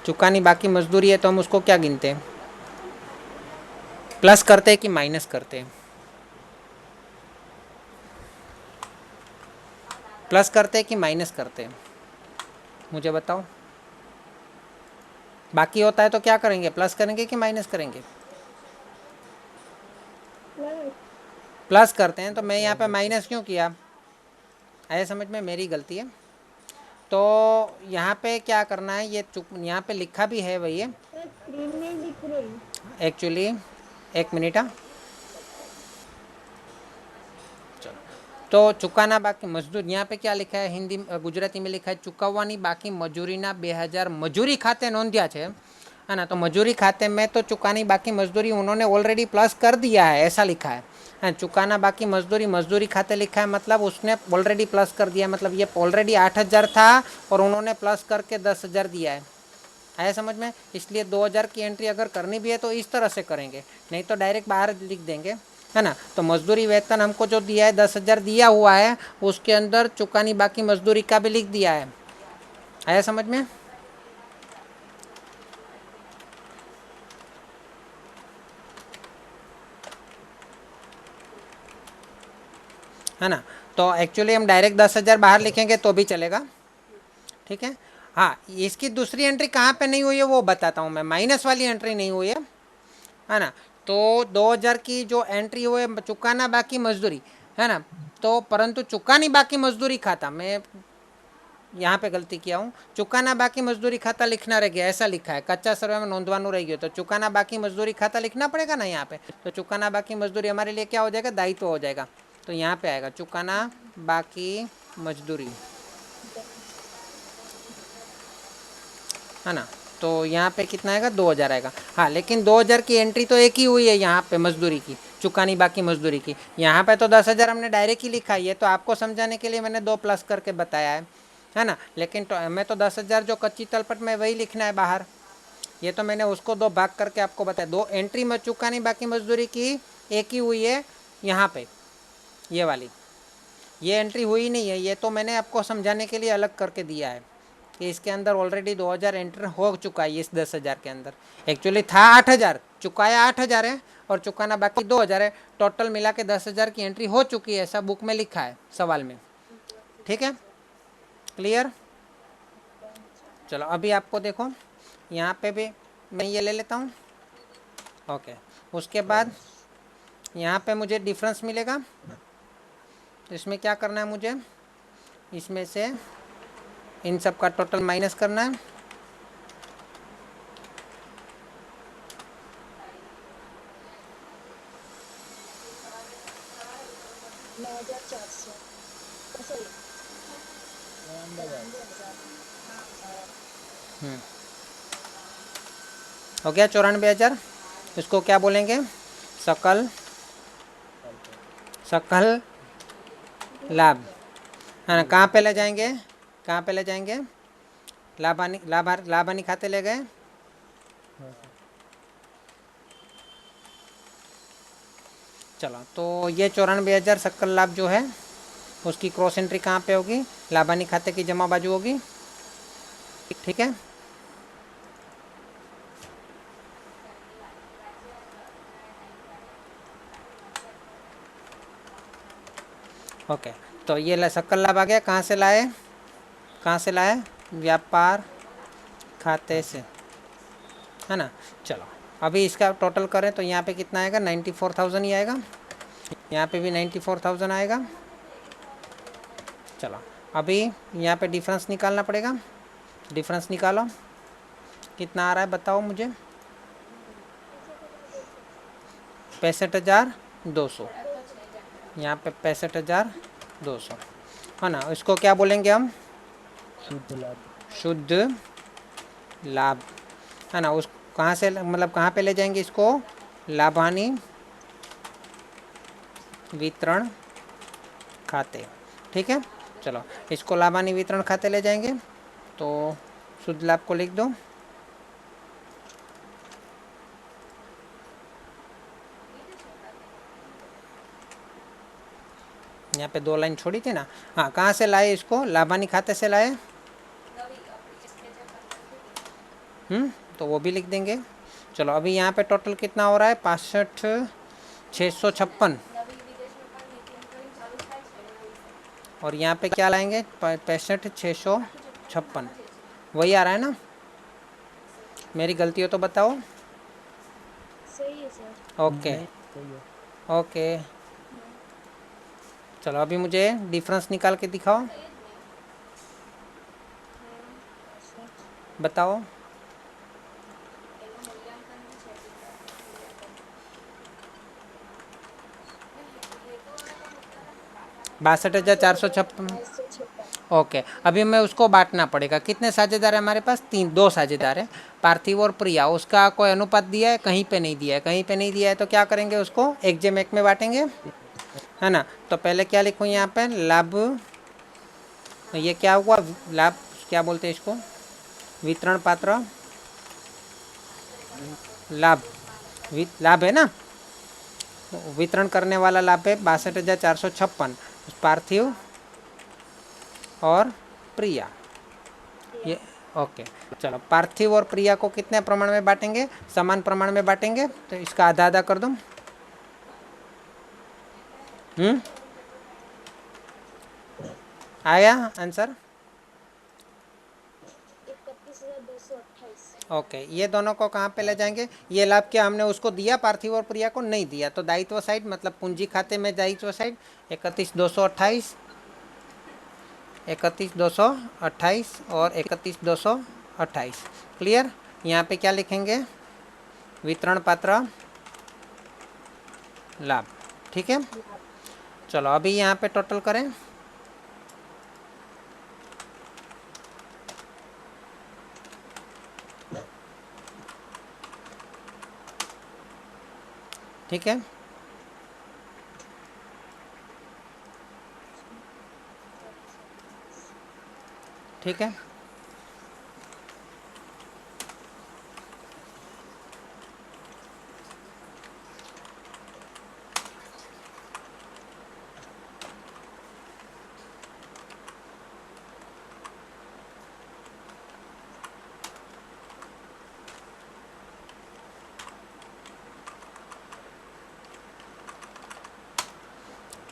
चुकानी बाकी मजदूरी है तो हम उसको क्या गिनते हैं, प्लस करते हैं कि माइनस करते हैं, प्लस करते हैं कि माइनस करते हैं, मुझे बताओ। बाकी होता है तो क्या करेंगे, प्लस करेंगे कि माइनस करेंगे, प्लस करते हैं। तो मैं यहाँ पे माइनस क्यों किया, आया समझ में, मेरी गलती है। तो यहाँ पे क्या करना है, ये यहाँ पे लिखा भी है वही है एक्चुअली। एक मिनट। चलो, तो चुकाना बाकी मजदूर, यहाँ पे क्या लिखा है, हिंदी गुजराती में लिखा है चुकाववानी बाकी मजूरीना 2,000 मजूरी खाते नोंध्या है ना। तो मजूरी खाते में तो चुकानी बाकी मजदूरी उन्होंने ऑलरेडी प्लस कर दिया है, ऐसा लिखा है। चुकाना बाकी मजदूरी मजदूरी खाते लिखा है, मतलब उसने ऑलरेडी प्लस कर दिया, मतलब ये ऑलरेडी 8,000 था और उन्होंने प्लस करके 10,000 दिया है। आया समझ में। इसलिए 2,000 की एंट्री अगर करनी भी है तो इस तरह से करेंगे, नहीं तो डायरेक्ट बाहर लिख देंगे, है ना। तो मजदूरी वेतन हमको जो दिया है 10,000 दिया हुआ है, उसके अंदर चुकानी बाकी मजदूरी का भी लिख दिया है। आया समझ में। है ना। तो एक्चुअली हम डायरेक्ट 10,000 बाहर लिखेंगे तो भी चलेगा। ठीक है। हाँ, इसकी दूसरी एंट्री कहाँ पे नहीं हुई है वो बताता हूँ मैं। माइनस वाली एंट्री नहीं हुई है ना। तो 2,000 की जो एंट्री हुई है चुकाना बाकी मजदूरी, है ना। तो परंतु चुकानी बाकी मजदूरी खाता, मैं यहाँ पे गलती किया हूँ, चुकाना बाकी मजदूरी खाता लिखना रह गया, ऐसा लिखा है, कच्चा सर्वे में नोंधवानु रह गया। तो चुकाना बाकी मजदूरी खाता लिखना पड़ेगा ना यहाँ पे। तो चुकाना बाकी मजदूरी हमारे लिए क्या हो जाएगा, दायित्व हो जाएगा। तो यहाँ पे आएगा चुकाना बाकी मजदूरी, है ना। तो यहाँ पे कितना आएगा, 2,000 आएगा। हाँ, लेकिन 2,000 की एंट्री तो एक ही हुई है यहाँ पे मजदूरी की, चुकानी बाकी मजदूरी की। यहाँ पे तो 10,000 हमने डायरेक्ट ही लिखा है, तो आपको समझाने के लिए मैंने 2 प्लस करके बताया है ना। लेकिन तो हमें तो 10,000 जो कच्ची तलपट में वही लिखना है बाहर। ये तो मैंने उसको 2 भाग करके आपको बताया। 2 एंट्री में चुकानी बाकी मजदूरी की एक ही हुई है यहाँ पे, ये वाली, ये एंट्री हुई नहीं है। ये तो मैंने आपको समझाने के लिए अलग करके दिया है कि इसके अंदर ऑलरेडी 2,000 एंटर हो चुका है इस 10,000 के अंदर। एक्चुअली था 8,000, चुकाया 8,000 है और चुकाना बाकी 2,000 है, टोटल मिला के 10,000 की एंट्री हो चुकी है, ऐसा बुक में लिखा है सवाल में। ठीक है, क्लियर। चलो अभी आपको देखो यहाँ पे भी मैं ये ले लेता हूँ। ओके, उसके बाद यहाँ पे मुझे डिफरेंस मिलेगा, तो इसमें क्या करना है मुझे, इसमें से इन सब का टोटल माइनस करना है। नौ हजार 400 सॉरी 94,000 94,000। हो गया 94,000। इसको क्या बोलेंगे, सकल सकल लाभ, है ना। कहाँ पे ले जाएंगे, कहाँ पे ले जाएंगे, लाभानी खाते ले गए। हाँ सर। चलो तो ये 94,000 सकल लाभ जो है उसकी क्रॉस एंट्री कहाँ पे होगी, लाभानी खाते की जमा बाजू होगी। ठीक है, ओके। तो ये सकल लाभ आ गया, कहाँ से लाए, कहाँ से लाए, व्यापार खाते से, है ना। चलो अभी इसका टोटल करें तो यहाँ पे कितना आएगा, 94,000 ही आएगा, यहाँ पे भी 94,000 आएगा। चलो अभी यहाँ पे डिफरेंस निकालना पड़ेगा, डिफरेंस निकालो, कितना आ रहा है बताओ मुझे, 65,200, यहाँ पे 65,200, है ना। इसको क्या बोलेंगे हम, शुद्ध लाभ। शुद्ध लाभ, है ना। उस कहाँ से मतलब कहाँ पे ले जाएंगे इसको, लाभानी वितरण खाते। ठीक है, चलो इसको लाभानी वितरण खाते ले जाएंगे, तो शुद्ध लाभ को लिख दो। यहाँ पे 2 लाइन छोड़ी थी ना, हाँ। कहाँ से लाए इसको, लाभानी खाते से लाए, तो वो भी लिख देंगे। चलो अभी यहाँ पे टोटल कितना हो रहा है, 65,656, और यहाँ पे क्या लाएंगे, 65,656, वही आ रहा है ना। मेरी गलती हो तो बताओ। सही है सर। ओके नहीं सही है। ओके, चलो अभी मुझे डिफरेंस निकाल के दिखाओ, बताओ। 62,456। 556। ओके, अभी मैं उसको बांटना पड़ेगा, कितने साझेदार है हमारे पास, 2 साझेदार है, पार्थिव और प्रिया। उसका कोई अनुपात दिया है, कहीं पे नहीं दिया है, कहीं पे नहीं दिया है, तो क्या करेंगे, उसको 1/1 में बांटेंगे, है ना। तो पहले क्या लिखूँ यहाँ पे, लाभ, ये क्या हुआ, लाभ क्या बोलते हैं इसको, वितरण पात्र लाभ, लाभ है ना, वितरण करने वाला लाभ है 62,456, पार्थिव और प्रिया, ये ओके। चलो पार्थिव और प्रिया को कितने प्रमाण में बांटेंगे, समान प्रमाण में बांटेंगे, तो इसका आधा आधा कर दो। आया आंसर, 31,228। ओके। ये दोनों को कहाँ पे ले जाएंगे, ये लाभ क्या हमने उसको दिया, पार्थिव और प्रिया को नहीं दिया, तो दायित्व साइड मतलब पूंजी खाते में दायित्व साइड 31,228, 31,228 और 31,228, क्लियर। यहाँ पे क्या लिखेंगे, वितरण पात्र लाभ। ठीक है, चलो अभी यहाँ पे टोटल करें, ठीक है। ठीक है,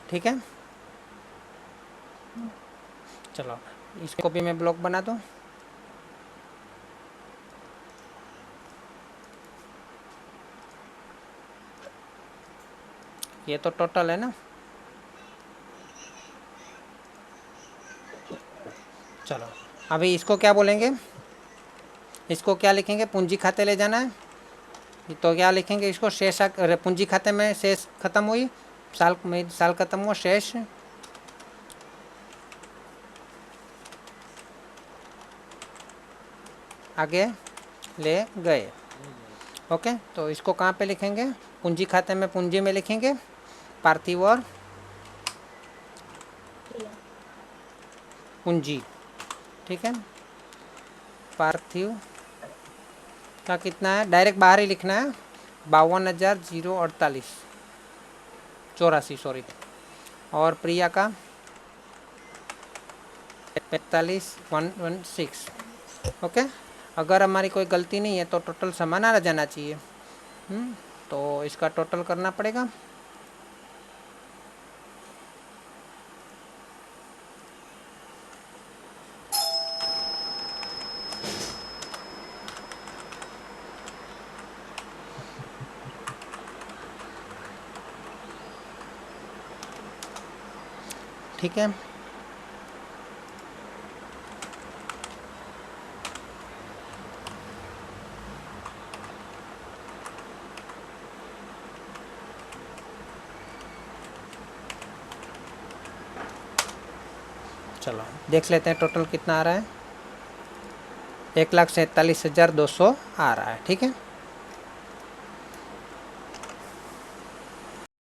ठीक है। चलो इसको भी मैं ब्लॉक बना दूँ। ये तो टोटल है ना। चलो अभी इसको क्या बोलेंगे, इसको क्या लिखेंगे, पूंजी खाते ले जाना है, तो क्या लिखेंगे इसको, शेष पूंजी खाते में शेष खत्म हुई, साल में साल खत्म हुआ, शेष आगे ले गए। ओके, तो इसको कहाँ पे लिखेंगे, पूंजी खाते में पूंजी में लिखेंगे पार्थिव और प्रिया पूंजी। ठीक है, पार्थिव का कितना है, डायरेक्ट बाहर ही लिखना है, 52,048 सॉरी, और प्रिया का 45,116। ओके, अगर हमारी कोई गलती नहीं है तो टोटल समान आ जाना चाहिए। तो इसका टोटल करना पड़ेगा। ठीक है, चलो देख लेते हैं टोटल कितना आ रहा है, 1,47,200 आ रहा है। ठीक है।